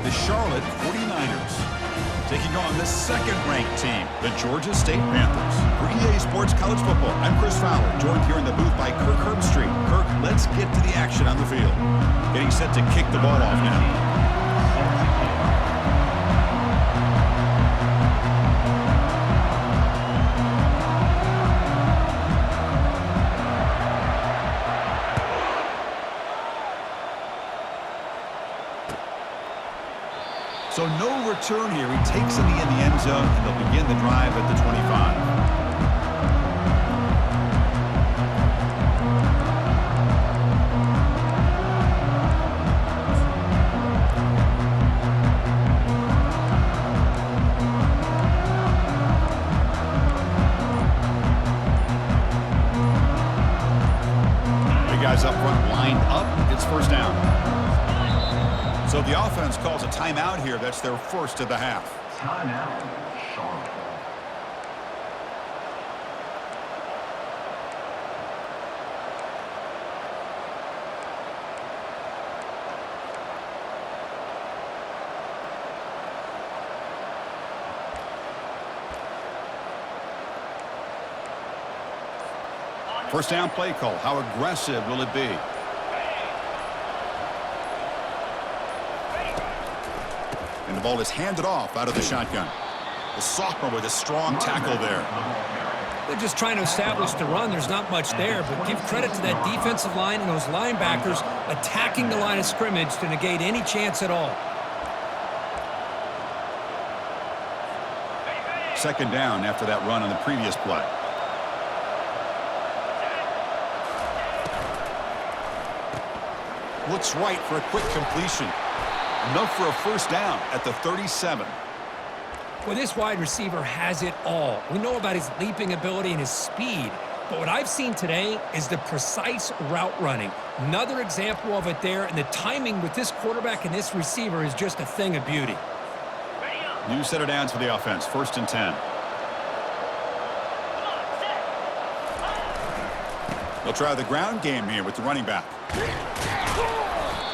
the Charlotte 49ers. Taking on the second-ranked team, the Georgia State Panthers. For EA Sports College Football, I'm Chris Fowler, joined here in the booth by Kirk Herbstreit. Kirk, let's get to the action on the field. Getting set to kick the ball off now. So no return here. He takes it in the end zone, and they'll begin the drive at the 25. The guys up front lined up. It's first down. So the offense calls a timeout here. That's their first of the half. Timeout, Charlotte. First down play call. How aggressive will it be? And the ball is handed off out of the shotgun. The sophomore with a strong tackle there. They're just trying to establish the run. There's not much there, but give credit to that defensive line and those linebackers attacking the line of scrimmage to negate any chance at all. Second down after that run on the previous play. Looks right for a quick completion. Enough for a first down at the 37. Well, this wide receiver has it all. We know about his leaping ability and his speed, but what I've seen today is the precise route running. Another example of it there, and the timing with this quarterback and this receiver is just a thing of beauty. New set of downs for the offense. First and 10. They'll try the ground game here with the running back.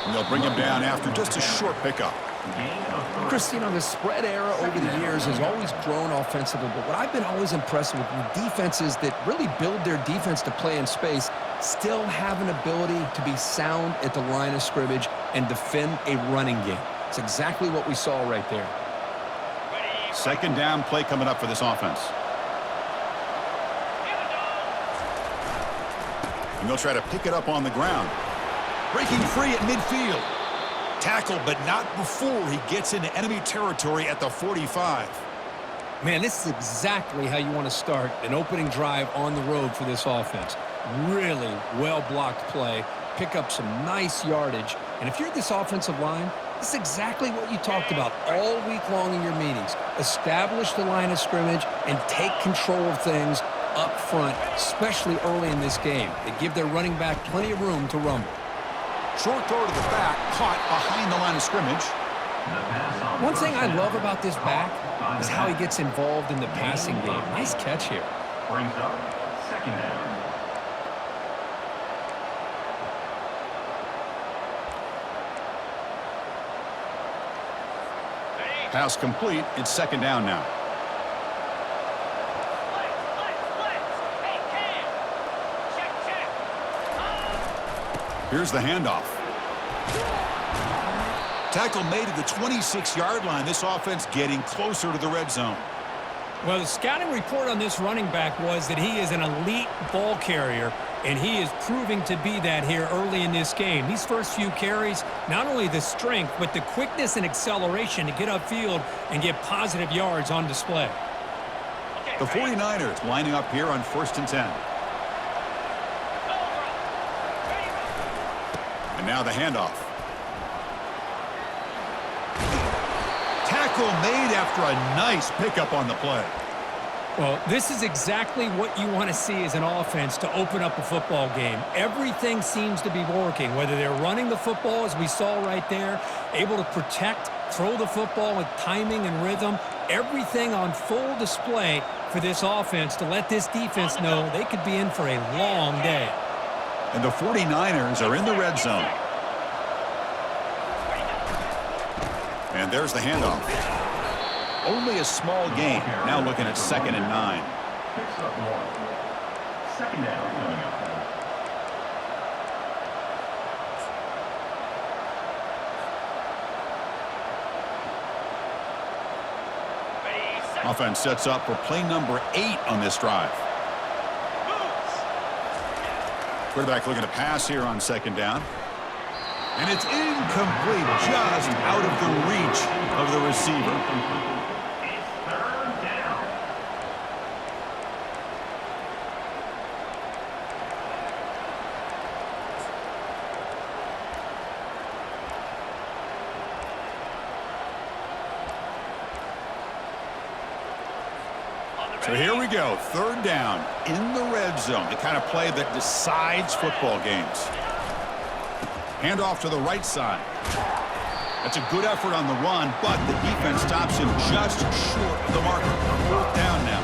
And they'll bring him down after just a short pickup. Chris, you know, the spread era over the years has always grown offensively, but what I've been always impressed with defenses that really build their defense to play in space still have an ability to be sound at the line of scrimmage and defend a running game. It's exactly what we saw right there. Second down play coming up for this offense. And they'll try to pick it up on the ground. Breaking free at midfield. Tackle, but not before he gets into enemy territory at the 45. Man, this is exactly how you want to start an opening drive on the road for this offense. Really well-blocked play. Pick up some nice yardage. And if you're this offensive line, this is exactly what you talked about all week long in your meetings. Establish the line of scrimmage and take control of things up front, especially early in this game. They give their running back plenty of room to rumble. Short throw to the back, caught behind the line of scrimmage. One thing I love about this back is how he gets involved in the passing game. Nice catch here. Brings up second down. Pass complete. It's second down now. Here's the handoff. Tackle made at the 26-yard line. This offense getting closer to the red zone. Well, the scouting report on this running back was that he is an elite ball carrier, and he is proving to be that here early in this game. These first few carries, not only the strength, but the quickness and acceleration to get upfield and get positive yards on display. The 49ers lining up here on first and 10. And now the handoff. Tackle made after a nice pickup on the play. Well, this is exactly what you want to see as an offense to open up a football game. Everything seems to be working, whether they're running the football, as we saw right there, able to protect, throw the football with timing and rhythm, everything on full display for this offense to let this defense know they could be in for a long day. And the 49ers are in the red zone. And there's the handoff. Only a small gain. Now looking at 2nd and 9. Picks up 1. 2nd down coming up. Offense sets up for play number 8 on this drive. Quarterback looking to pass here on 2nd down. And it's incomplete, just out of the reach of the receiver. So here we go, 3rd down in the red zone, the kind of play that decides football games. Handoff to the right side. That's a good effort on the run, but the defense stops him just short of the marker. 4th down now.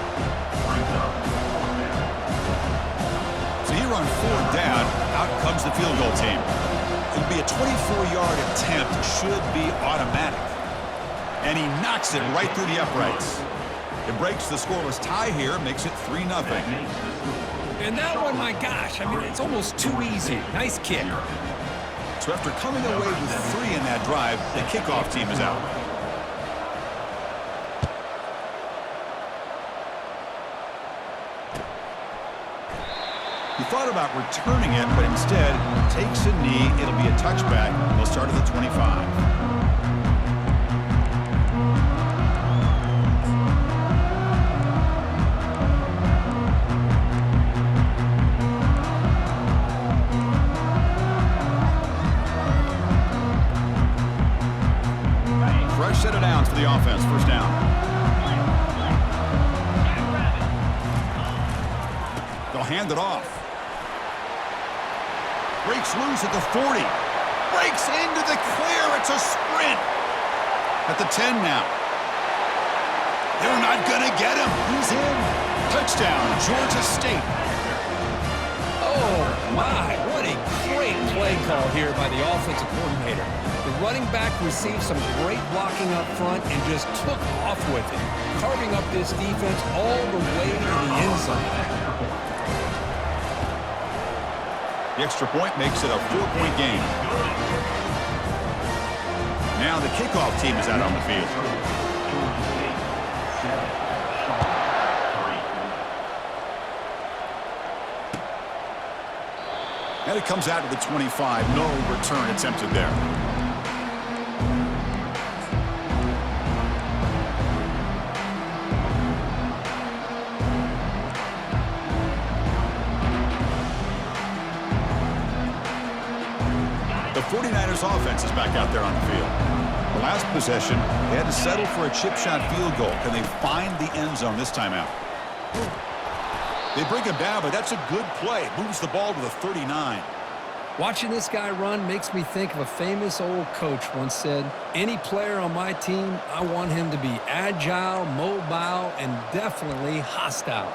So here on 4th down, out comes the field goal team. It'll be a 24-yard attempt, should be automatic. And he knocks it right through the uprights. It breaks the scoreless tie here, makes it 3-0. And that one, my gosh, I mean, it's almost too easy. Nice kick. So after coming away with 3 in that drive, the kickoff team is out. He thought about returning it, but instead takes a knee. It'll be a touchback. They'll start at the 25. Set of downs for the offense. 1st down. They'll hand it off. Breaks loose at the 40. Breaks into the clear. It's a sprint. At the 10 now. They're not going to get him. He's in. Touchdown, Georgia State. Oh, my. What a great play call here by the offensive coordinator. The running back received some great blocking up front and just took off with it, carving up this defense all the way to the end zone. The extra point makes it a 4-point game. Now the kickoff team is out on the field. And it comes out to the 25. No return attempted there. The 49ers offense is back out there on the field. The last possession, they had to settle for a chip shot field goal. Can they find the end zone this time out? They bring him down, but that's a good play. Moves the ball to the 39. Watching this guy run makes me think of a famous old coach once said, any player on my team, I want him to be agile, mobile, and definitely hostile.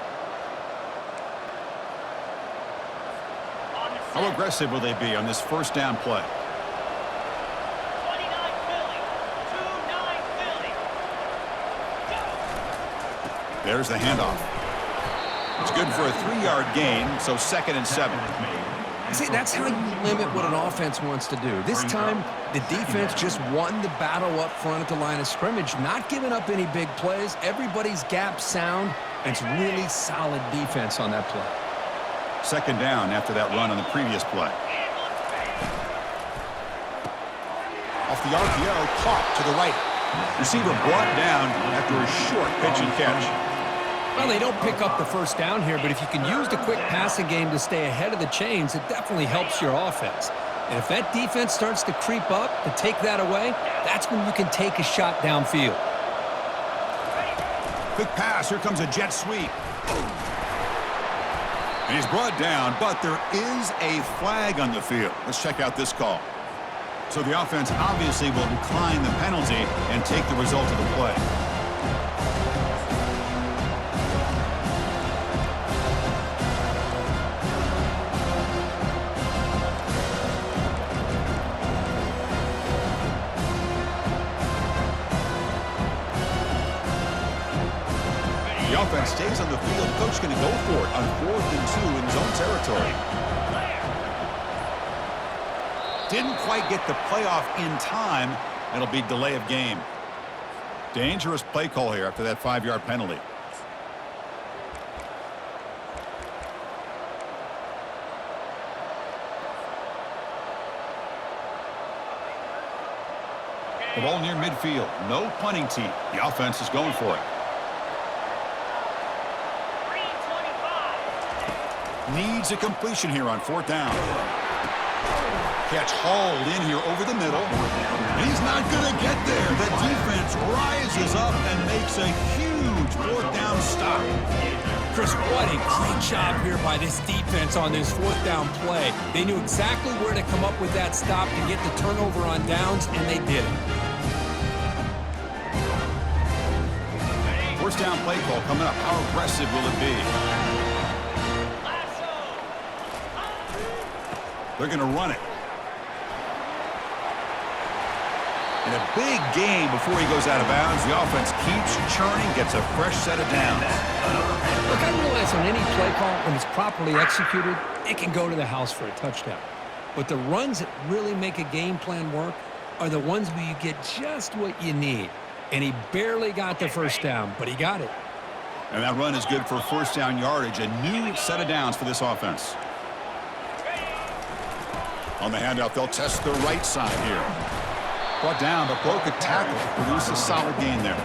How aggressive will they be on this 1st down play? 29 Philly. 2-9 Philly. Go. There's the handoff. It's good for a 3-yard gain, so 2nd and 7. See, that's how you limit what an offense wants to do. This time, the defense just won the battle up front at the line of scrimmage, not giving up any big plays. Everybody's gap sound, and it's really solid defense on that play. 2nd down after that run on the previous play. Off the RPO, caught to the right. Receiver brought down after a short pitch and catch. Well, they don't pick up the 1st down here, but if you can use the quick passing game to stay ahead of the chains, it definitely helps your offense. And if that defense starts to creep up to take that away, that's when you can take a shot downfield. Quick pass. Here comes a jet sweep. And he's brought down, but there is a flag on the field. Let's check out this call. So the offense obviously will decline the penalty and take the result of the play. offense stays on the field. The coach is going to go for it on 4th and 2 in zone territory. Didn't quite get the playoff in time. It'll be delay of game. Dangerous play call here after that 5-yard penalty. The ball near midfield. No punting team. The offense is going for it. 325. Needs a completion here on 4th down. Catch hauled in here over the middle. He's not going to get there. The defense rises up and makes a huge 4th down stop. Chris, what a great job here by this defense on this 4th down play. They knew exactly where to come up with that stop to get the turnover on downs, and they did it. First down play call coming up. How aggressive will it be? They're going to run it. And a big gain before he goes out of bounds. The offense keeps churning, gets a fresh set of downs. Look, I realize on any play call, when it's properly executed, it can go to the house for a touchdown. But the runs that really make a game plan work are the ones where you get just what you need. And he barely got the first down, but he got it. And that run is good for first down yardage. A new set of downs for this offense. On the handout, they'll test the right side here. Brought down, but broke a tackle to produce a solid gain there.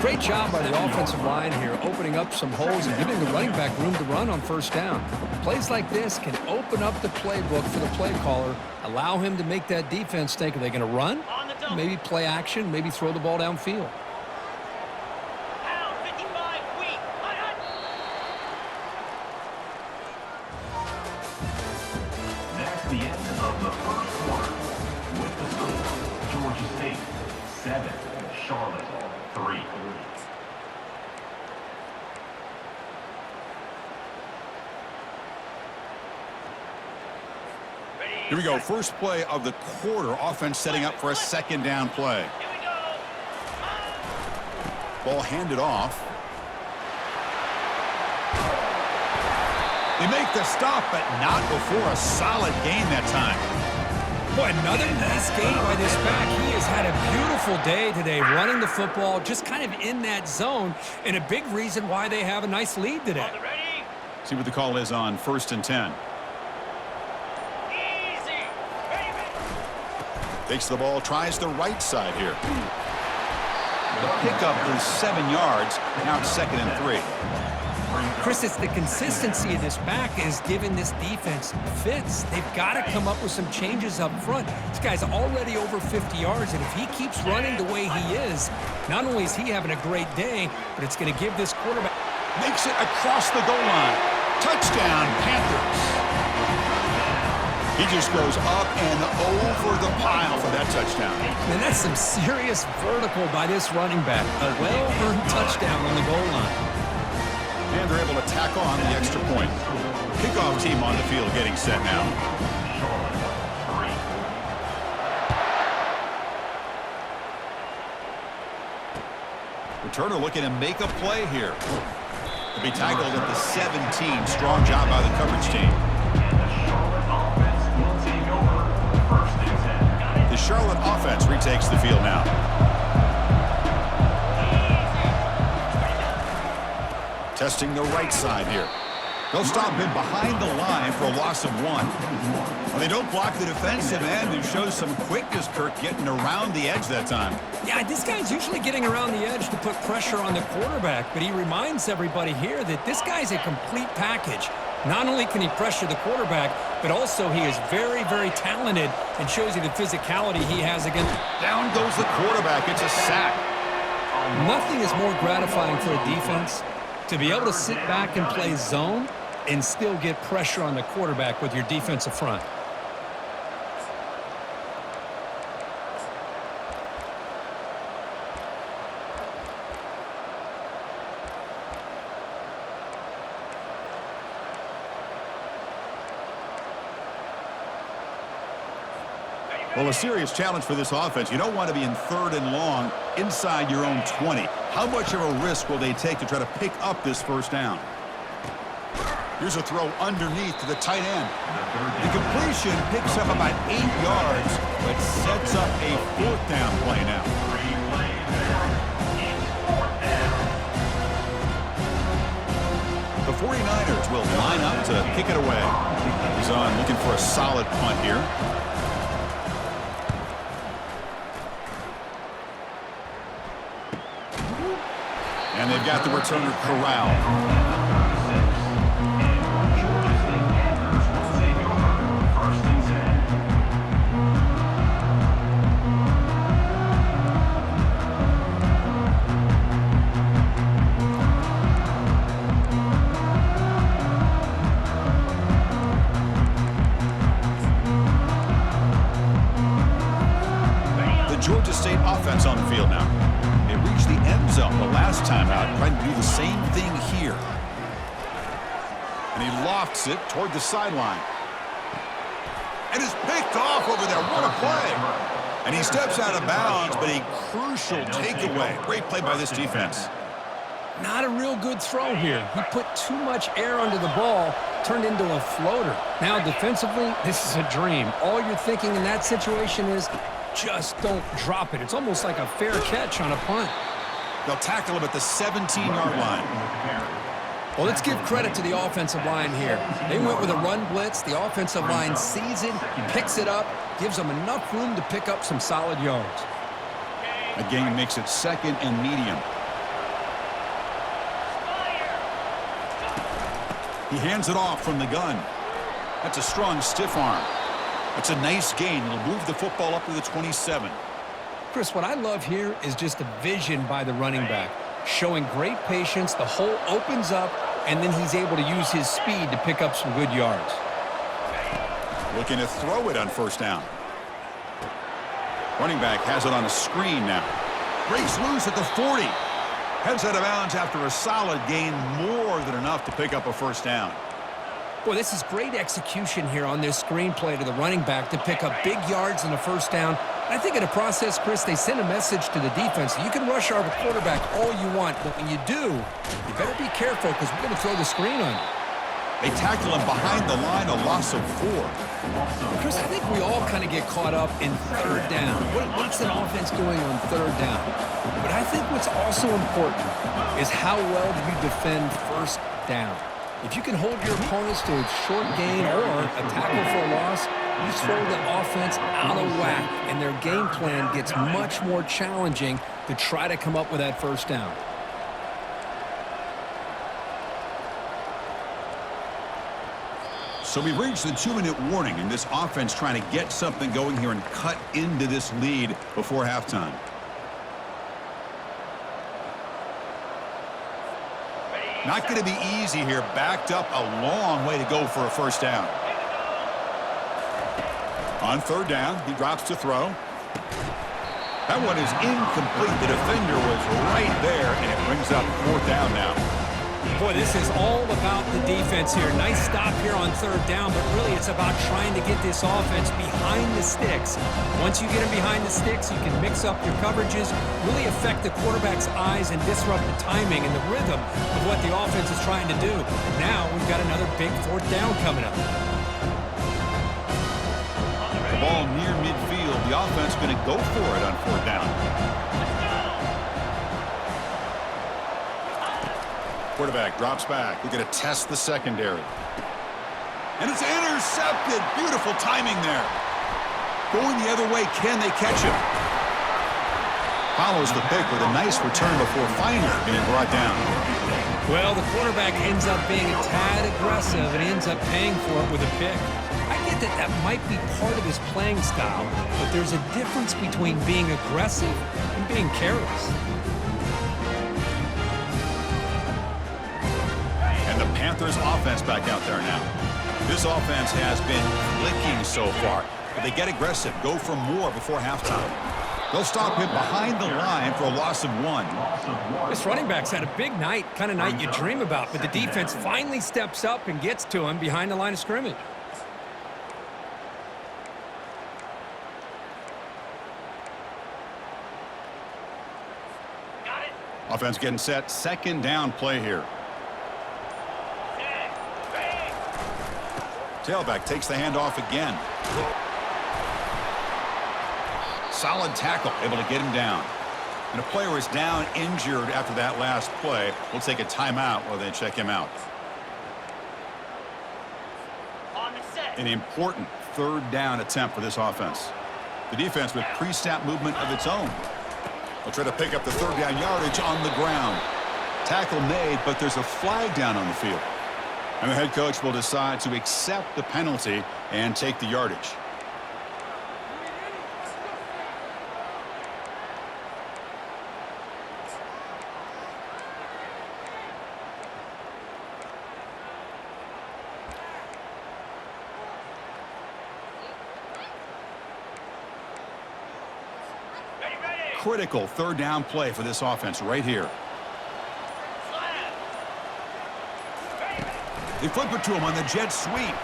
Great job by the offensive line here, opening up some holes and giving the running back room to run on first down. Plays like this can open up the playbook for the play caller, allow him to make that defense think, are they going to run? Maybe play action, maybe throw the ball downfield. Pound 55 weak. That's the end of the first quarter. With the score, Georgia State 7, Charlotte 3. Here we go. First play of the quarter. Offense setting up for a second down play. Here we go. Ball handed off. They make the stop, but not before a solid gain that time. Boy, another nice game by this back. He has had a beautiful day today running the football, just kind of in that zone, and a big reason why they have a nice lead today. Ready? See what the call is on 1st and 10. Easy. Baby. Takes the ball, tries the right side here. The pickup is 7 yards. Now it's 2nd and 3. Chris, it's the consistency of this back is giving this defense fits. They've got to come up with some changes up front. This guy's already over 50 yards, and if he keeps running the way he is, not only is he having a great day, but it's going to give this quarterback... Makes it across the goal line. Touchdown, Panthers. He just goes up and over the pile for that touchdown. And that's some serious vertical by this running back. A well-earned touchdown on the goal line. And they're able to tack on the extra point. Kickoff team on the field getting set now. Returner looking to make a play here. To be tackled at the 17. Strong job by the coverage team. The Charlotte offense retakes the field now. Testing the right side here. They'll stop him behind the line for a loss of 1. Well, they don't block the defensive end, who shows some quickness, Kirk, getting around the edge that time. Yeah, this guy's usually getting around the edge to put pressure on the quarterback, but he reminds everybody here that this guy's a complete package. Not only can he pressure the quarterback, but also he is very, very talented and shows you the physicality he has against. Down goes the quarterback. It's a sack. Nothing is more gratifying for a defense to be able to sit back and play zone and still get pressure on the quarterback with your defensive front. Well, a serious challenge for this offense. You don't want to be in 3rd and long inside your own 20. How much of a risk will they take to try to pick up this first down? Here's a throw underneath to the tight end. The completion picks up about 8 yards, but sets up a 4th down play now. The 49ers will line up to kick it away. He's on looking for a solid punt here. And they've got the returner corralled. Georgia State offense on the field now. They reached the end zone the last time out, trying to do the same thing here. And he lofts it toward the sideline. And it's picked off over there. What a play. And he steps out of bounds, but a crucial takeaway. Great play by this defense. Not a real good throw here. He put too much air under the ball, turned into a floater. Now defensively, this is a dream. All you're thinking in that situation is, just don't drop it. It's almost like a fair catch on a punt. They'll tackle him at the 17-yard line. Well, let's give credit to the offensive line here. They went with a run blitz. The offensive line sees it, picks it up, gives them enough room to pick up some solid yards. Again, makes it 2nd and medium. He hands it off from the gun. That's a strong stiff arm. That's a nice gain. It'll move the football up to the 27. Chris, what I love here is just the vision by the running back. Showing great patience, the hole opens up, and then he's able to use his speed to pick up some good yards. Looking to throw it on 1st down. Running back has it on a screen now. Breaks loose at the 40. Heads out of bounds after a solid gain, more than enough to pick up a 1st down. Boy, this is great execution here on this screenplay to the running back to pick up big yards in the 1st down. I think in the process, Chris, they send a message to the defense. You can rush our quarterback all you want, but when you do, you better be careful because we're going to throw the screen on you. They tackle him behind the line, a loss of 4. Chris, I think we all kind of get caught up in 3rd down. What's an offense doing on 3rd down? But I think what's also important is how well do you defend 1st down. If you can hold your opponents to a short gain or a tackle for a loss, you throw the offense out of whack, and their game plan gets much more challenging to try to come up with that 1st down. So we've reached the 2-minute warning, and this offense trying to get something going here and cut into this lead before halftime. Not going to be easy here. Backed up a long way to go for a 1st down. On 3rd down, he drops to throw. That one is incomplete. The defender was right there, and it brings up 4th down now. Boy, this is all about the defense here. Nice stop here on 3rd down, but really it's about trying to get this offense behind the sticks. Once you get them behind the sticks, you can mix up your coverages, really affect the quarterback's eyes and disrupt the timing and the rhythm of what the offense is trying to do. Now we've got another big 4th down coming up. The ball near midfield. The offense going to go for it on 4th down. Quarterback drops back. We're going to test the secondary. And it's intercepted. Beautiful timing there. Going the other way. Can they catch him? Follows the pick with a nice return before finally being brought down. Well, the quarterback ends up being a tad aggressive and he ends up paying for it with a pick. I get that might be part of his playing style, but there's a difference between being aggressive and being careless. And the Panthers offense back out there now. This offense has been clicking so far, but they get aggressive, go for more before halftime. They'll stop him behind the line for a loss of 1. This running back's had a big night, kind of night you dream about, but the defense finally steps up and gets to him behind the line of scrimmage. Offense getting set. Second down play here. Tailback takes the handoff again. Solid tackle, able to get him down. And a player is down injured after that last play. We'll take a timeout while they check him out. On the set. An important third down attempt for this offense. The defense with pre-snap movement of its own. They'll try to pick up the third down yardage on the ground. Tackle made, but there's a flag down on the field. And the head coach will decide to accept the penalty and take the yardage. Critical third down play for this offense right here. They flip it to him on the jet sweep.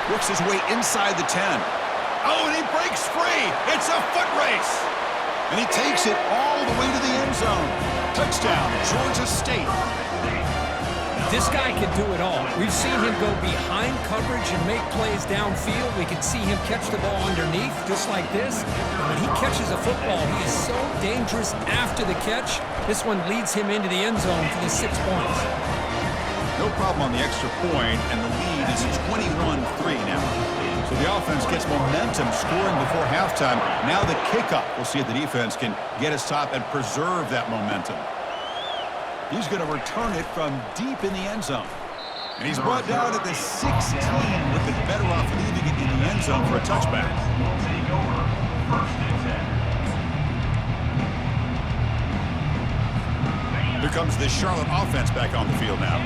Works his way inside the 10. Oh, and he breaks free. It's a foot race. And he takes it all the way to the end zone. Touchdown, Georgia State. This guy can do it all. We've seen him go behind coverage and make plays downfield. We can see him catch the ball underneath, just like this. And when he catches a football, he is so dangerous after the catch. This one leads him into the end zone for the 6 points. No problem on the extra point, and the lead is 21-3 now. So the offense gets momentum scoring before halftime. Now the kickoff. We'll see if the defense can get his top and preserve that momentum. He's going to return it from deep in the end zone. And he's brought down at the 16, looking better off leaving it in the end zone for a touchback. Here comes the Charlotte offense back on the field now.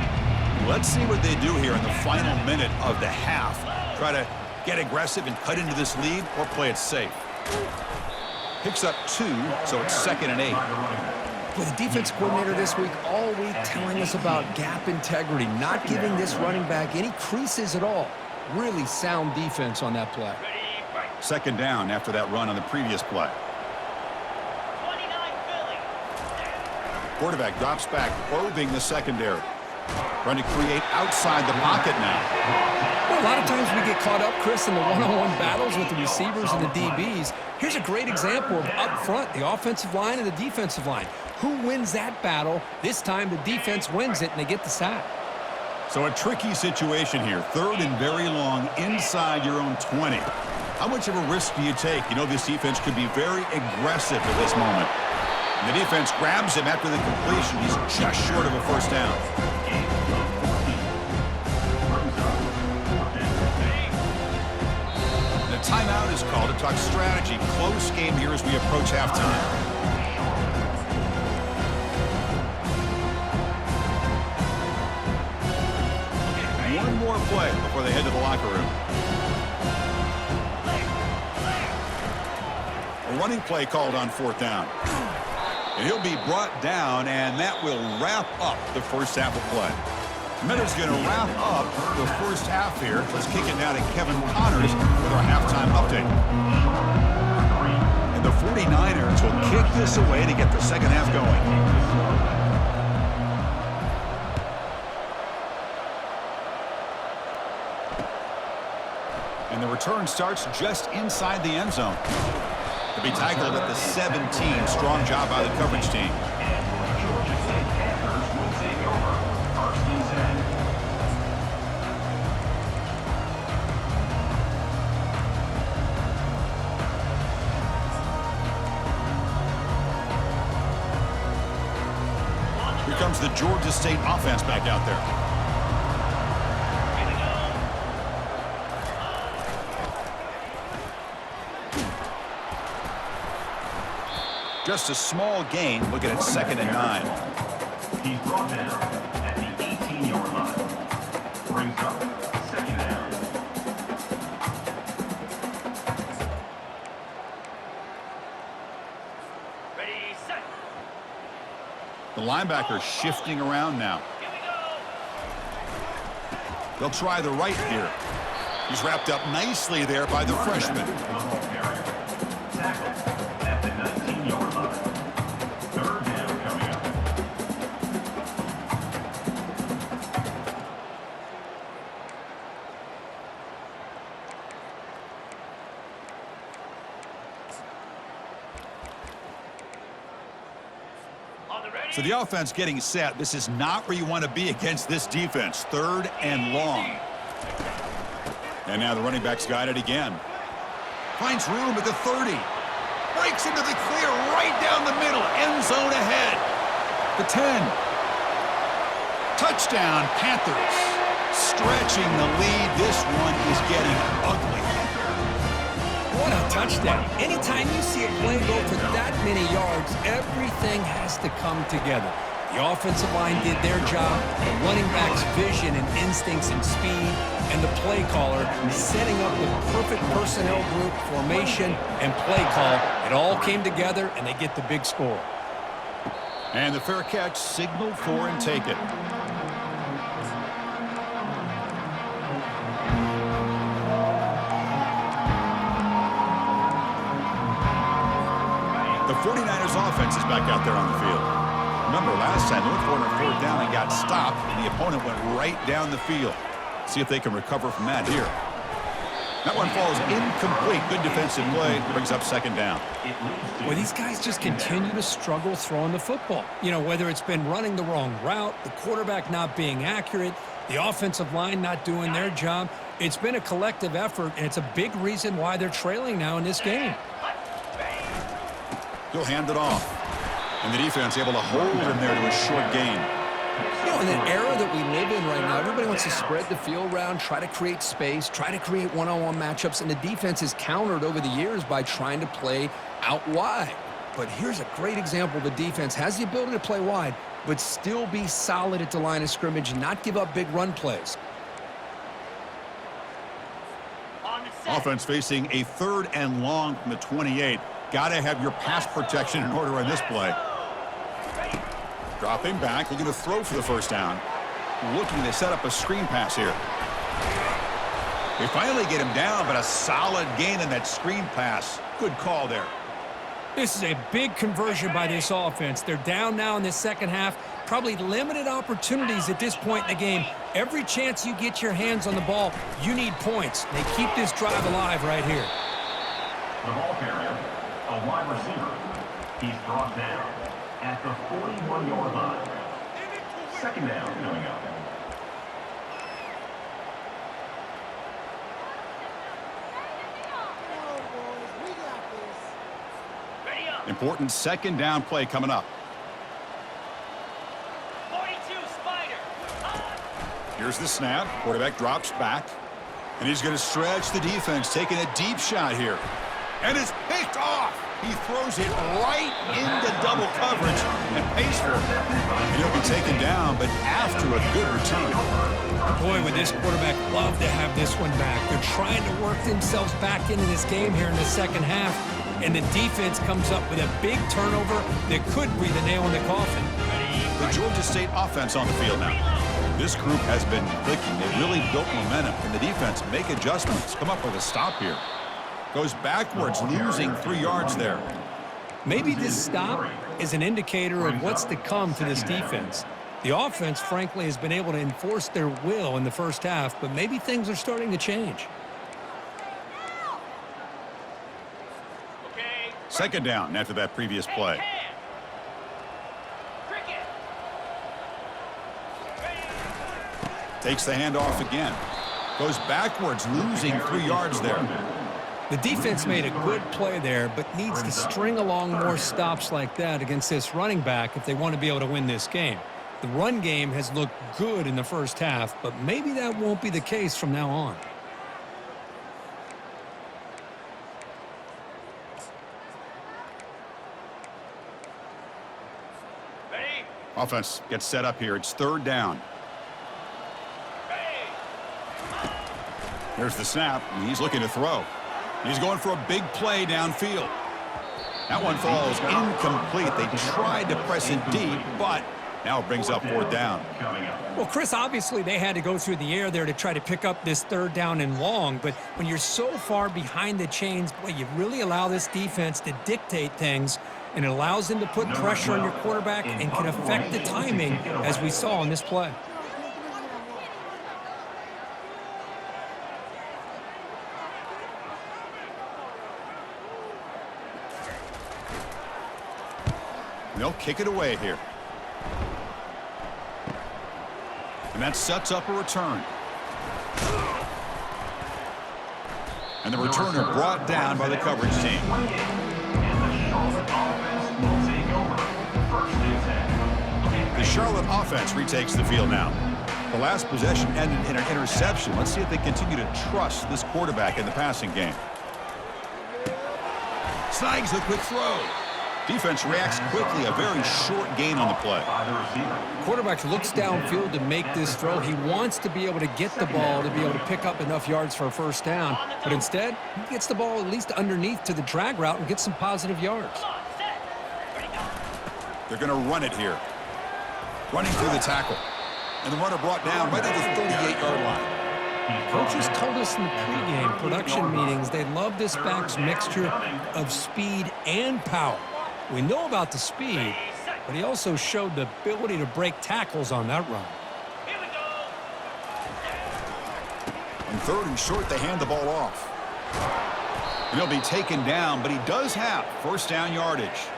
Let's see what they do here in the final minute of the half. Try to get aggressive and cut into this lead or play it safe. Picks up 2, so it's 2nd and 8. With the defense coordinator this week all week telling us about gap integrity, not giving this running back any creases at all. Really sound defense on that play. 2nd down after that run on the previous play. 29 Philly. Quarterback drops back, probing the secondary. Trying to create outside the pocket now. Well, a lot of times we get caught up, Chris, in the one-on-one battles with the receivers and the DBs. Here's a great example of up front, the offensive line and the defensive line. Who wins that battle? This time the defense wins it and they get the sack. So a tricky situation here. 3rd and very long inside your own 20. How much of a risk do you take? You know this defense could be very aggressive at this moment. And the defense grabs him after the completion. He's just short of a first down. The timeout is called to talk strategy. Close game here as we approach halftime. One more play before they head to the locker room. A running play called on 4th down. And he'll be brought down, and that will wrap up the first half of play. Miller's going to wrap up the first half here. Let's kick it now to Kevin Connors with our halftime update. And the 49ers will kick this away to get the second half going. And the return starts just inside the end zone. To be tackled at the 17. Strong job by the coverage team. Here comes the Georgia State offense back out there. Just a small gain. Looking at 2nd and 9. He's brought down at the 18-yard line. Brings up 2nd down. Ready, set. The linebacker shifting around now. Here we go. They'll try the right here. He's wrapped up nicely there by the freshman. Tackled at the 19-yard line. the ready. So the offense getting set. This is not where you want to be against this defense. 3rd and long. And now the running back's got it again. Finds room at the 30. Breaks into the clear right down the middle. End zone ahead. The 10. Touchdown, Panthers. Stretching the lead. This one is getting ugly. What a touchdown. Anytime you see a play go for that many yards, everything has to come together. The offensive line did their job, the running back's vision and instincts and speed, and the play caller setting up the perfect personnel group, formation, and play call. It all came together, and they get the big score. And the fair catch signaled for and taken. The 49ers offense is back out there on the field. Remember, last time they went for it on 4th down and got stopped, and the opponent went right down the field. See if they can recover from that here. That one falls incomplete. Good defensive play. Brings up 2nd down. Well, these guys just continue to struggle throwing the football. You know, whether it's been running the wrong route, the quarterback not being accurate, the offensive line not doing their job. It's been a collective effort, and it's a big reason why they're trailing now in this game. He'll hand it off. And the defense able to hold him there to a short gain. You know, in the era that we live in right now, everybody wants to spread the field around, try to create space, try to create one-on-one matchups, and the defense is countered over the years by trying to play out wide. But here's a great example. The defense has the ability to play wide, but still be solid at the line of scrimmage and not give up big run plays. On the set. Offense facing a 3rd and long from the 28. Got to have your pass protection in order on this play. Dropping back, looking to throw for the 1st down. Looking to set up a screen pass here. They finally get him down, but a solid gain in that screen pass. Good call there. This is a big conversion by this offense. They're down now in the 2nd half. Probably limited opportunities at this point in the game. Every chance you get your hands on the ball, you need points. They keep this drive alive right here. The ball carrier, a wide receiver. He's brought down at the 41-yard line. 2nd down coming up. Ready up. Important 2nd down play coming up. 42 Spider. Here's the snap. Quarterback drops back. And he's going to stretch the defense, taking a deep shot here. And it's picked off. He throws it right into double coverage and pays for it. And he'll be taken down, but after a good return. Boy, would this quarterback love to have this one back. They're trying to work themselves back into this game here in the 2nd half. And the defense comes up with a big turnover that could be the nail in the coffin. The Georgia State offense on the field now. This group has been clicking. They've really built momentum. Can the defense make adjustments? Come up with a stop here. Goes backwards, losing 3 yards there. Maybe this stop is an indicator of what's to come for this defense. The offense, frankly, has been able to enforce their will in the 1st half, but maybe things are starting to change. Okay. 2nd down after that previous play. Cricket. Takes the handoff again. Goes backwards, losing 3 yards there. The defense made a good play there, but needs to string along more stops like that against this running back if they want to be able to win this game. The run game has looked good in the 1st half, but maybe that won't be the case from now on. Ready. Offense gets set up here. It's 3rd down. Ready. Here's the snap, and he's looking to throw. He's going for a big play downfield. That one falls incomplete. They tried to press it deep, but now it brings up 4th down. Well, Chris, obviously they had to go through the air there to try to pick up this 3rd down and long, but when you're so far behind the chains, boy, you really allow this defense to dictate things, and it allows them to put pressure on your quarterback and can affect the timing, as we saw in this play. They'll kick it away here. And that sets up a return. And the returner brought down by the coverage team. And the Charlotte offense will take over. First and 10. The Charlotte offense retakes the field now. The last possession ended in an interception. Let's see if they continue to trust this quarterback in the passing game. Snags the quick throw. Defense reacts quickly. A very short gain on the play. By the receiver. Quarterback looks downfield to make this throw. He wants to be able to get the ball to be able to pick up enough yards for a first down. But instead, he gets the ball at least underneath to the drag route and gets some positive yards. They're going to run it here. Running through the tackle. And the runner brought down right at the 38-yard line. Coaches told us in the pregame production meetings they love this back's mixture of speed and power. We know about the speed, but he also showed the ability to break tackles on that run. Here we go. On 3rd and short, they hand the ball off. And he'll be taken down, but he does have first down yardage.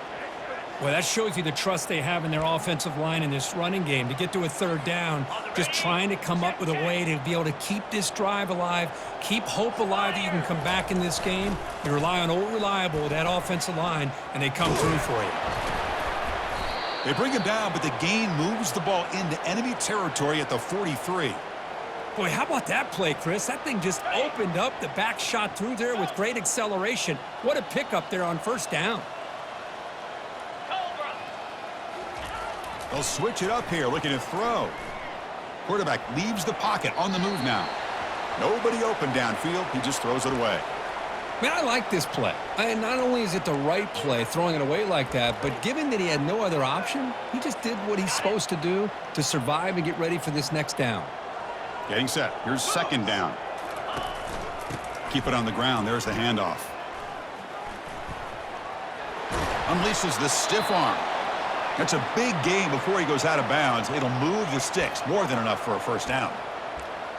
Well, that shows you the trust they have in their offensive line in this running game to get to a 3rd down, just trying to come up with a way to be able to keep this drive alive, keep hope alive that you can come back in this game. You rely on old reliable with that offensive line, and they come through for you. They bring him down, but the gain moves the ball into enemy territory at the 43. Boy, how about that play, Chris? That thing just opened up. The back shot through there with great acceleration. What a pickup there on first down. They'll switch it up here, looking to throw. Quarterback leaves the pocket on the move now. Nobody open downfield. He just throws it away. Man, I like this play. And not only is it the right play, throwing it away like that, but given that he had no other option, he just did what he's supposed to do to survive and get ready for this next down. Getting set. Here's 2nd down. Keep it on the ground. There's the handoff. Unleashes the stiff arm. That's a big gain before he goes out of bounds. It'll move the sticks. More than enough for a first down.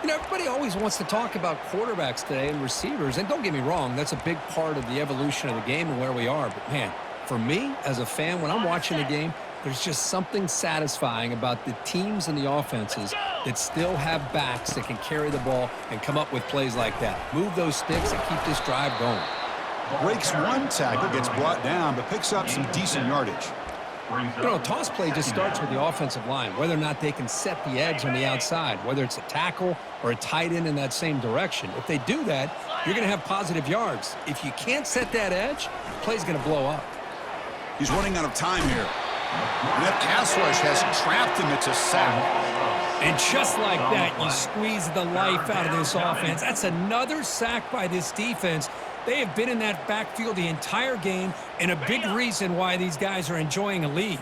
You know, everybody always wants to talk about quarterbacks today and receivers. And don't get me wrong, that's a big part of the evolution of the game and where we are. But, man, for me, as a fan, when I'm watching the game, there's just something satisfying about the teams and the offenses that still have backs that can carry the ball and come up with plays like that. Move those sticks and keep this drive going. Breaks one tackle, gets brought down, but picks up some decent yardage. You know, a toss play just starts with the offensive line, whether or not they can set the edge on the outside, whether it's a tackle or a tight end in that same direction. If they do that, you're going to have positive yards. If you can't set that edge, the play's going to blow up. He's running out of time here. And that pass rush has trapped him. It's a sack. And just like that, you squeeze the life out of this offense. That's another sack by this defense. They have been in that backfield the entire game, and a big reason why these guys are enjoying a lead.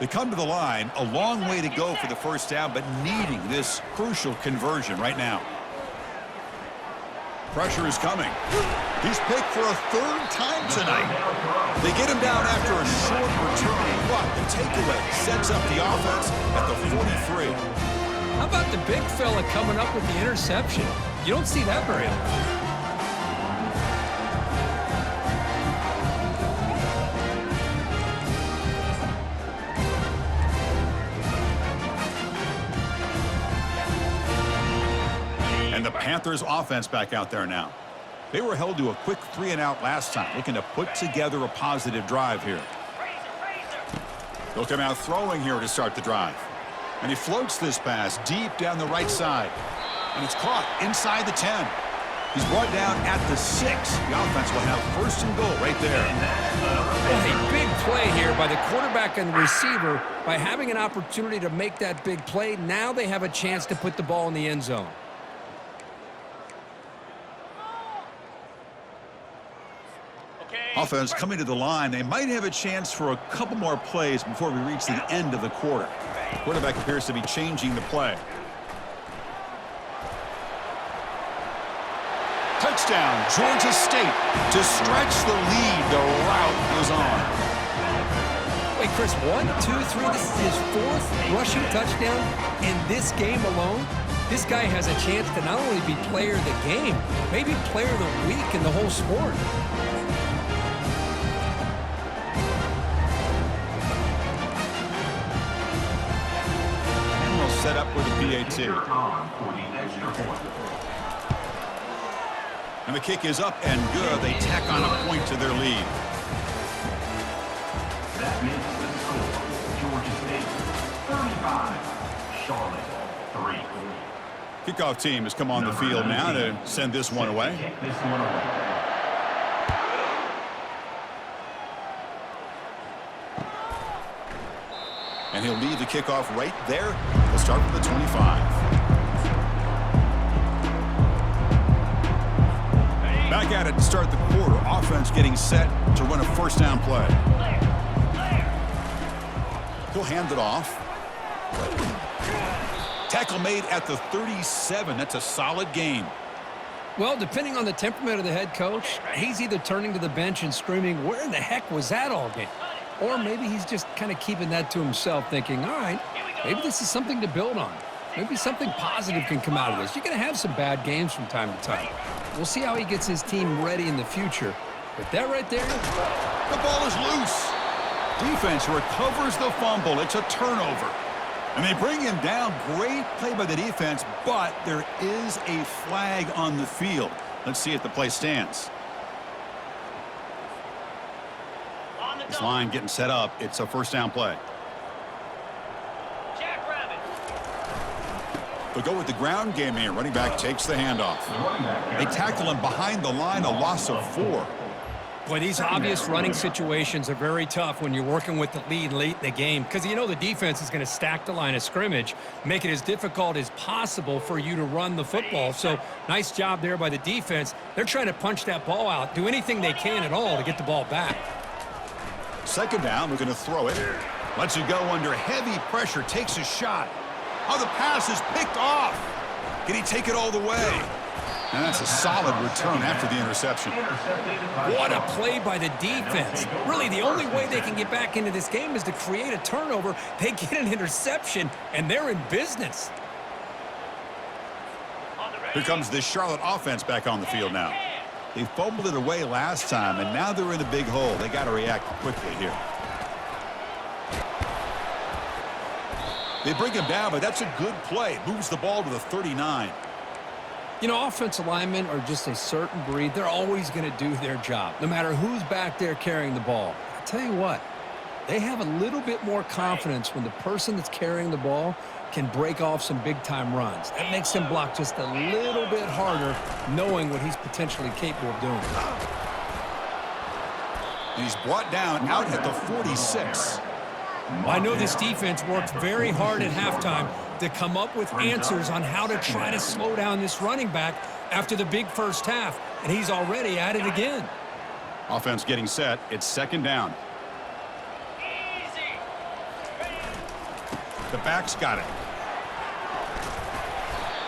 They come to the line, a long way to go for the first down, but needing this crucial conversion right now. Pressure is coming. He's picked for a 3rd time tonight. They get him down after a short return, but the takeaway sets up the offense at the 43. How about the big fella coming up with the interception? You don't see that very often. And the Panthers offense back out there now. They were held to a quick 3-and-out last time, looking to put together a positive drive here. They'll come out throwing here to start the drive. And he floats this pass deep down the right side. And it's caught inside the 10. He's brought down at the 6. The offense will have 1st and goal right there. A big play here by the quarterback and the receiver. By having an opportunity to make that big play, now they have a chance to put the ball in the end zone. Offense coming to the line. They might have a chance for a couple more plays before we reach the end of the quarter. Quarterback appears to be changing the play. Touchdown, Georgia State. To stretch the lead, the route goes on. Wait, Chris, 1, 2, 3. This is his 4th rushing touchdown in this game alone. This guy has a chance to not only be player of the game, maybe player of the week in the whole sport. Set up with a PAT. On for the extra point. And the kick is up and good. They tack on a point to their lead. That makes the score Georgia State 35, Charlotte 3. Kickoff team has come on the field now to send this one away. Kick this one away. And he'll leave the kickoff right there. He'll start from the 25. Back at it to start the quarter. Offense getting set to run a first down play. He'll hand it off. Tackle made at the 37. That's a solid gain. Well, depending on the temperament of the head coach, he's either turning to the bench and screaming, where in the heck was that all game? Or maybe he's just kind of keeping that to himself, thinking, all right, maybe this is something to build on. Maybe something positive can come out of this. You're going to have some bad games from time to time. We'll see how he gets his team ready in the future. But that right there, The ball is loose. Defense recovers the fumble. It's a turnover. And they bring him down. Great play by the defense, but there is a flag on the field. Let's see if the play stands. This line getting set up. It's a first down play. They'll go with the ground game here. Running back takes the handoff. They tackle him behind the line, a loss of 4. boy, these obvious running situations are very tough when you're working with the lead late in the game because you know the defense is going to stack the line of scrimmage, make it as difficult as possible for you to run the football. So nice job there by the defense. They're trying to punch that ball out, do anything they can at all to get the ball back. Second down, we're going to throw it. Lets it go under heavy pressure, takes a shot. Oh, the pass is picked off. Can he take it all the way? And that's a solid return after the interception. What a play by the defense. Really, the only way they can get back into this game is to create a turnover. They get an interception, and they're in business. Here comes the Charlotte offense back on the field now. They fumbled it away last time, and now they're in a big hole. They got to react quickly here. They bring him down, but that's a good play. Moves the ball to the 39. You know, offensive linemen are just a certain breed. They're always going to do their job, no matter who's back there carrying the ball. I'll tell you what, they have a little bit more confidence when the person that's carrying the ball can break off some big-time runs. That makes him block just a little bit harder, knowing what he's potentially capable of doing. And he's brought down out at the 46. I know this defense worked very hard at halftime to come up with answers on how to try to slow down this running back after the big first half, and he's already at it again. Offense getting set. It's second down. The back's got it.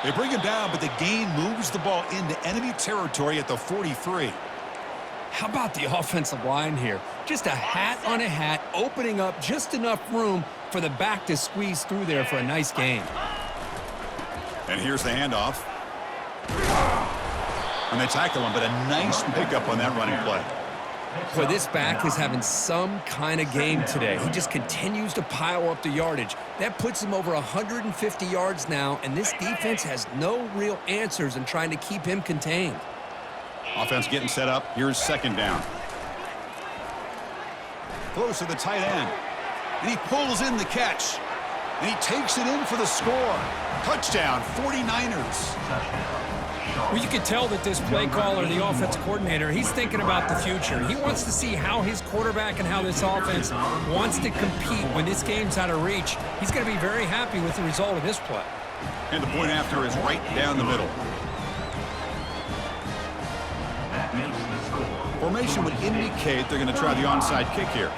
They bring him down, but the gain moves the ball into enemy territory at the 43. How about the offensive line here? Just a hat on a hat, opening up just enough room for the back to squeeze through there for a nice gain. And here's the handoff. And they tackle him, but a nice pickup on that running play. Boy, this back is having some kind of game today. He just continues to pile up the yardage. That puts him over 150 yards now, and this defense has no real answers in trying to keep him contained. Offense getting set up. Here's second down. Close to the tight end. And he pulls in the catch. And he takes it in for the score. Touchdown, 49ers. Well, you can tell that this play caller, the offensive coordinator, he's thinking about the future. He wants to see how his quarterback and how this offense wants to compete when this game's out of reach. He's going to be very happy with the result of this play. And the point after is right down the middle. Formation would indicate they're going to try the onside kick here.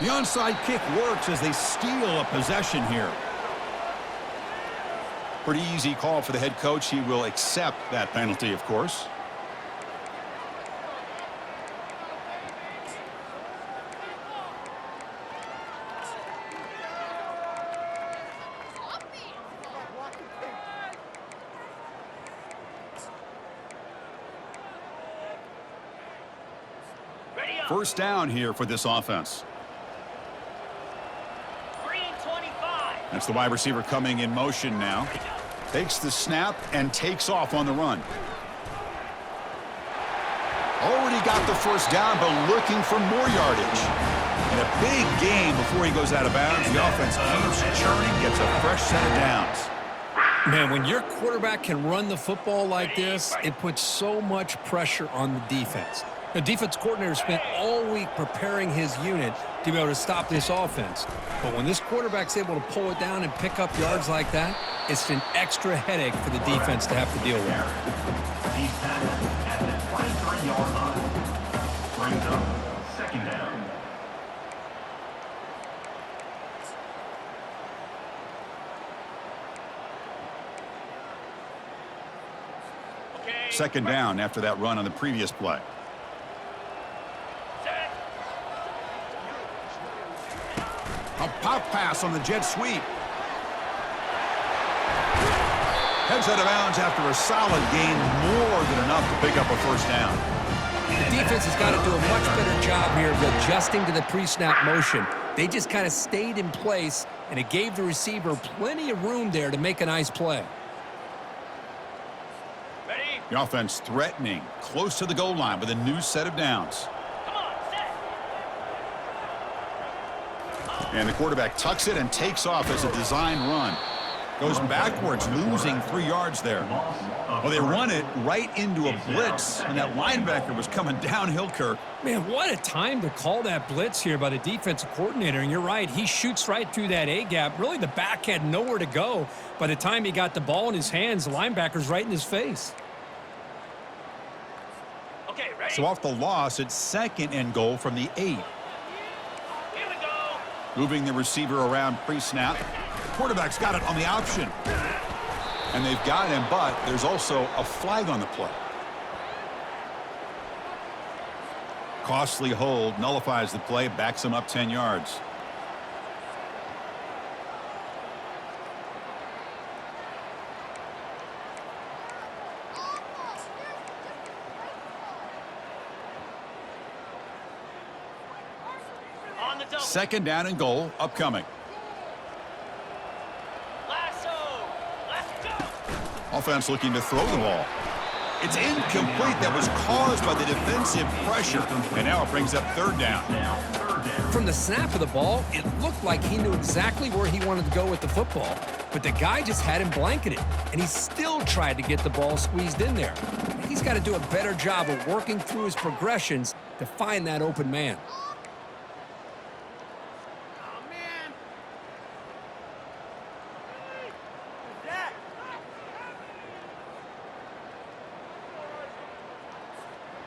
The onside kick works as they steal a possession here. Pretty easy call for the head coach. He will accept that penalty, of course. First down here for this offense. That's the wide receiver coming in motion now. Takes the snap and takes off on the run. Already got the first down, but looking for more yardage. And a big gain before he goes out of bounds. The offense keeps churning, gets a fresh set of downs. Man, when your quarterback can run the football like this, it puts so much pressure on the defense. The defense coordinator spent all week preparing his unit to be able to stop this offense. But when this quarterback's able to pull it down and pick up yards like that, it's an extra headache for the defense to have to deal with. He's tackled at the 23-yard line. Brings up second down. Second down after that run on the previous play. A pop pass on the jet sweep. Heads out of bounds after a solid gain, more than enough to pick up a first down. The defense has got to do a much better job here of adjusting to the pre-snap motion. They just kind of stayed in place, and it gave the receiver plenty of room there to make a nice play. Ready? The offense threatening, close to the goal line with a new set of downs. Come on, set. And the quarterback tucks it and takes off as a design run. Goes backwards, losing 3 yards there. Well, they run it right into a blitz, and that linebacker was coming downhill, Kirk. Man, what a time to call that blitz here by the defensive coordinator. And you're right, he shoots right through that A-gap. Really, the back had nowhere to go. By the time he got the ball in his hands, the linebacker's right in his face. Okay, ready? So off the loss, it's 2nd and goal from the 8. Here we go. Moving the receiver around pre-snap. Quarterback's got it on the option. And they've got him, but there's also a flag on the play. Costly hold, nullifies the play, backs him up 10 yards. On the double. 2nd down and goal, upcoming. Lasso. Let's go. Offense looking to throw the ball. It's incomplete. That was caused by the defensive pressure. And now it brings up 3rd down. From the snap of the ball, it looked like he knew exactly where he wanted to go with the football. But the guy just had him blanketed, and he still tried to get the ball squeezed in there. He's got to do a better job of working through his progressions to find that open man. Oh, man.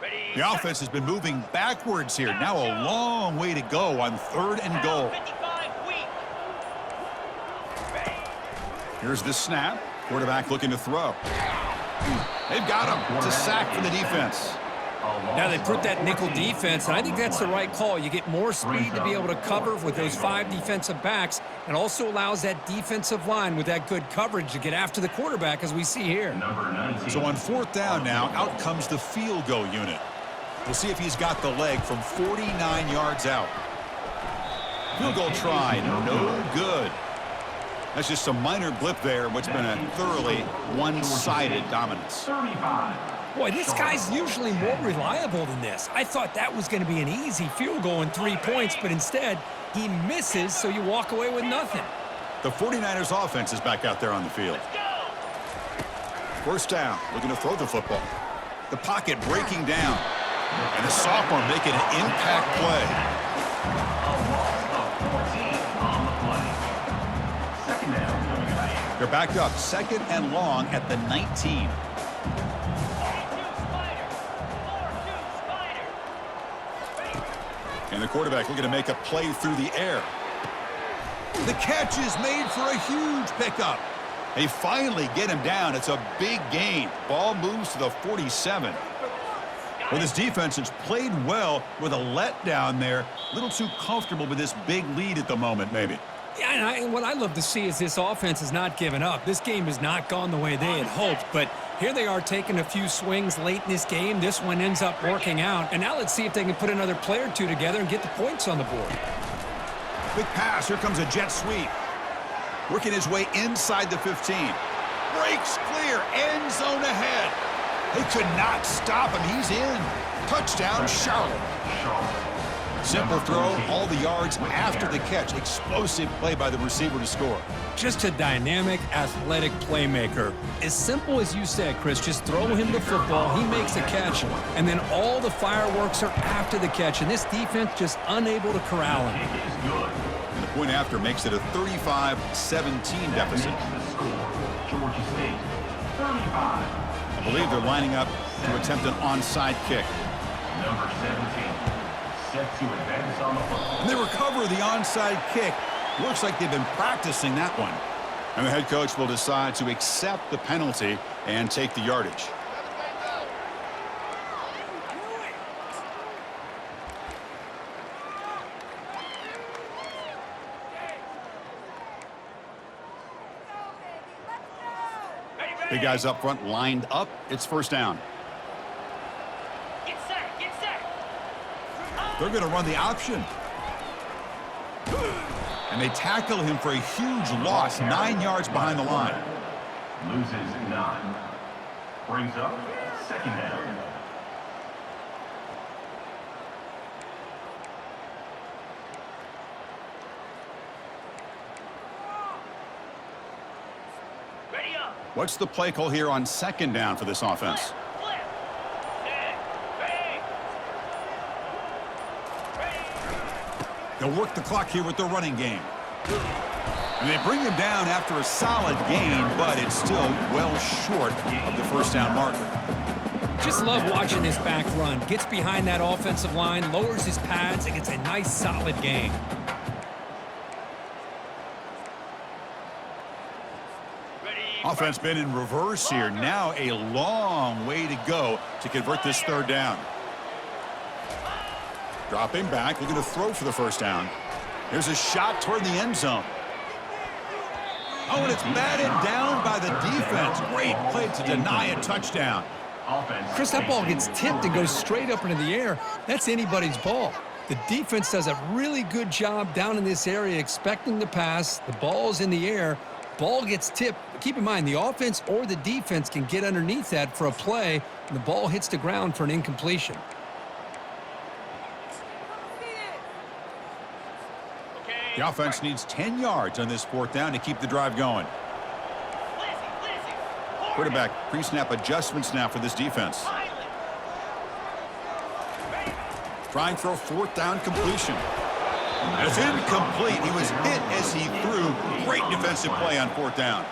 Ready? The offense has been moving backwards here. Now a long way to go on 3rd and goal. 55 weak. Ready? Here's the snap. Quarterback looking to throw. They've got him. It's a sack for the defense. Now they put that nickel defense, and I think that's the right call. You get more speed to be able to cover with those 5 defensive backs, and also allows that defensive line with that good coverage to get after the quarterback, as we see here. So on 4th down now, out comes the field goal unit. We'll see if he's got the leg from 49 yards out. Field goal tried, no good. That's just a minor blip there in what's been a thoroughly one-sided dominance. 35. Boy, this guy's usually more reliable than this. I thought that was going to be an easy field goal and 3 points, but instead, he misses, so you walk away with nothing. The 49ers offense is back out there on the field. Let's go. 1st down, looking to throw the football. The pocket breaking down. And the sophomore making an impact play. A loss of 14 on the play. 2nd down coming up. They're backed up 2nd and long at the 19. 42 Spider. 4-2 Spider. Ready? And the quarterback looking to make a play through the air. The catch is made for a huge pickup. They finally get him down. It's a big gain. Ball moves to the 47. Well, this defense has played well with a letdown there. A little too comfortable with this big lead at the moment, maybe. Yeah, and what I love to see is this offense has not given up. This game has not gone the way they had hoped, but here they are taking a few swings late in this game. This one ends up working out, and now let's see if they can put another play or 2 together and get the points on the board. Big pass. Here comes a jet sweep. Working his way inside the 15. Breaks clear. End zone ahead. They could not stop him. He's in. Touchdown, Charlotte. Simple throw, all the yards after the catch. Explosive play by the receiver to score. Just a dynamic, athletic playmaker. As simple as you said, Chris, just throw him the football, he makes a catch, and then all the fireworks are after the catch, and this defense just unable to corral him. And the point after makes it a 35-17 deficit. Georgia State, 35. I believe they're lining up to attempt an onside kick. Number 17, set to advance on the football. And they recover the onside kick. Looks like they've been practicing that one. And the head coach will decide to accept the penalty and take the yardage. Big guys up front lined up. It's first down. Get set, get set. They're going to run the option. And they tackle him for a huge loss, 9 yards behind the line. Loses 9. Brings up second down. Ready up. What's the play call here on second down for this offense? Flip. Set. Ready. Ready. They'll work the clock here with the running game. And they bring him down after a solid gain, but it's still well short of the first down marker. Just love watching this back run. Gets behind that offensive line, lowers his pads, and gets a nice solid gain. Ready. Offense been in reverse here. Now a long way to go to convert this third down. Dropping back, looking to throw for the first down. Here's a shot toward the end zone. Oh, and it's batted down by the defense. Great play to deny a touchdown. Chris, that ball gets tipped and goes straight up into the air. That's anybody's ball. The defense does a really good job down in this area expecting the pass. The ball's in the air. Ball gets tipped. But keep in mind, the offense or the defense can get underneath that for a play, and the ball hits the ground for an incompletion. The offense needs 10 yards on this fourth down to keep the drive going. Quarterback pre-snap adjustments now for this defense. Trying for a fourth down completion. And it's incomplete. He was hit as he threw. Great defensive play on fourth down.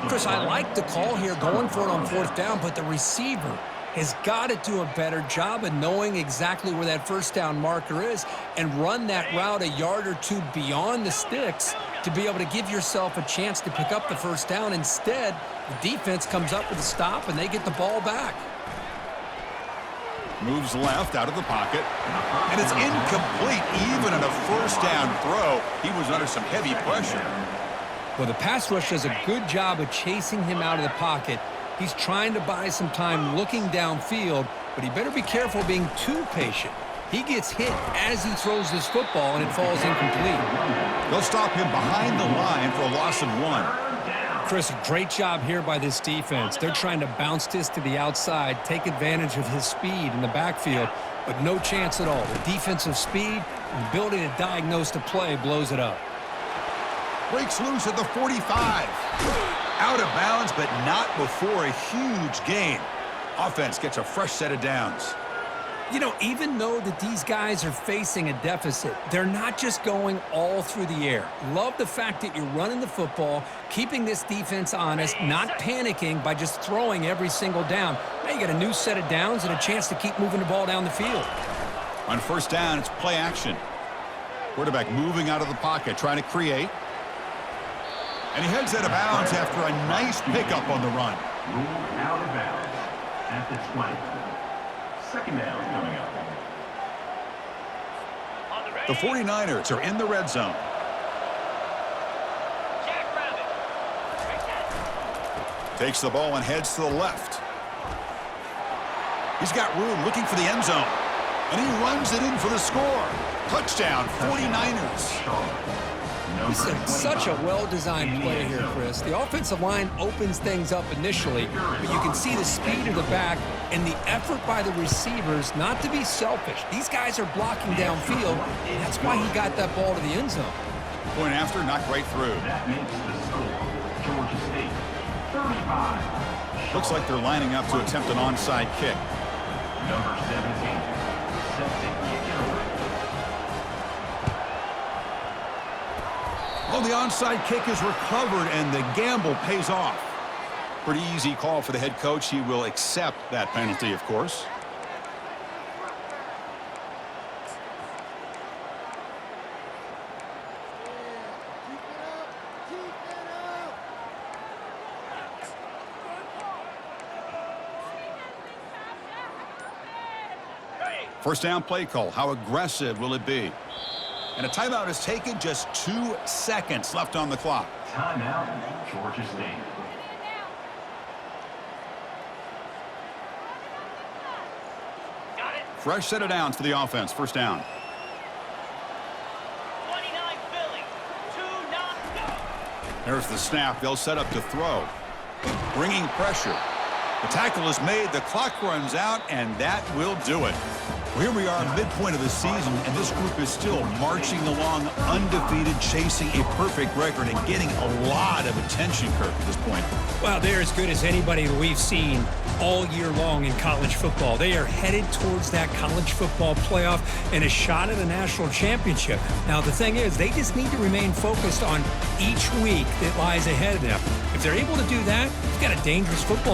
Chris, I like the call here going for it on fourth down, but the receiver has got to do a better job of knowing exactly where that first down marker is and run that route a yard or two beyond the sticks to be able to give yourself a chance to pick up the first down. Instead, the defense comes up with a stop and they get the ball back. Moves left out of the pocket. And it's incomplete even on a first down throw. He was under some heavy pressure. Well, the pass rush does a good job of chasing him out of the pocket. He's trying to buy some time looking downfield, but he better be careful being too patient. He gets hit as he throws this football, and it falls incomplete. They'll stop him behind the line for a loss of 1. Chris, great job here by this defense. They're trying to bounce this to the outside, take advantage of his speed in the backfield, but no chance at all. The defensive speed and ability to diagnose the play blows it up. Breaks loose at the 45. Out of bounds, but not before a huge gain. Offense gets a fresh set of downs. You know, even though that these guys are facing a deficit, they're not just going all through the air. Love the fact that you're running the football, keeping this defense honest, not panicking by just throwing every single down. Now you got a new set of downs and a chance to keep moving the ball down the field. On first down, it's play action. Quarterback moving out of the pocket, trying to create. And he heads out of bounds after a nice pickup on the run. Ruled out of bounds at the 20. Second down coming up. The 49ers are in the red zone. Takes the ball and heads to the left. He's got room looking for the end zone. And he runs it in for the score. Touchdown, 49ers. This is such a well-designed play here, Chris. The offensive line opens things up initially, but you can see the speed of the back and the effort by the receivers not to be selfish. These guys are blocking downfield, and that's why he got that ball to the end zone. Point after, knocked right through. That makes the score. Georgia State, 35. Looks like they're lining up to attempt an onside kick. Number 17, set to kick it away. Oh, the onside kick is recovered, and the gamble pays off. Pretty easy call for the head coach. He will accept that penalty, of course. First down play call. How aggressive will it be? And a timeout is taken. Just 2 seconds left on the clock. Timeout, Georgia State. Got it. Fresh set of downs for the offense. First down. 29 Philly. 2 not go. There's the snap. They'll set up to throw. Bringing pressure. The tackle is made. The clock runs out, and that will do it. Well, here we are, midpoint of the season, and this group is still marching along undefeated, chasing a perfect record and getting a lot of attention, Kirk, at this point. Well, they're as good as anybody that we've seen all year long in college football. They are headed towards that college football playoff and a shot at a national championship. Now, the thing is, they just need to remain focused on each week that lies ahead of them. If they're able to do that, they've got a dangerous football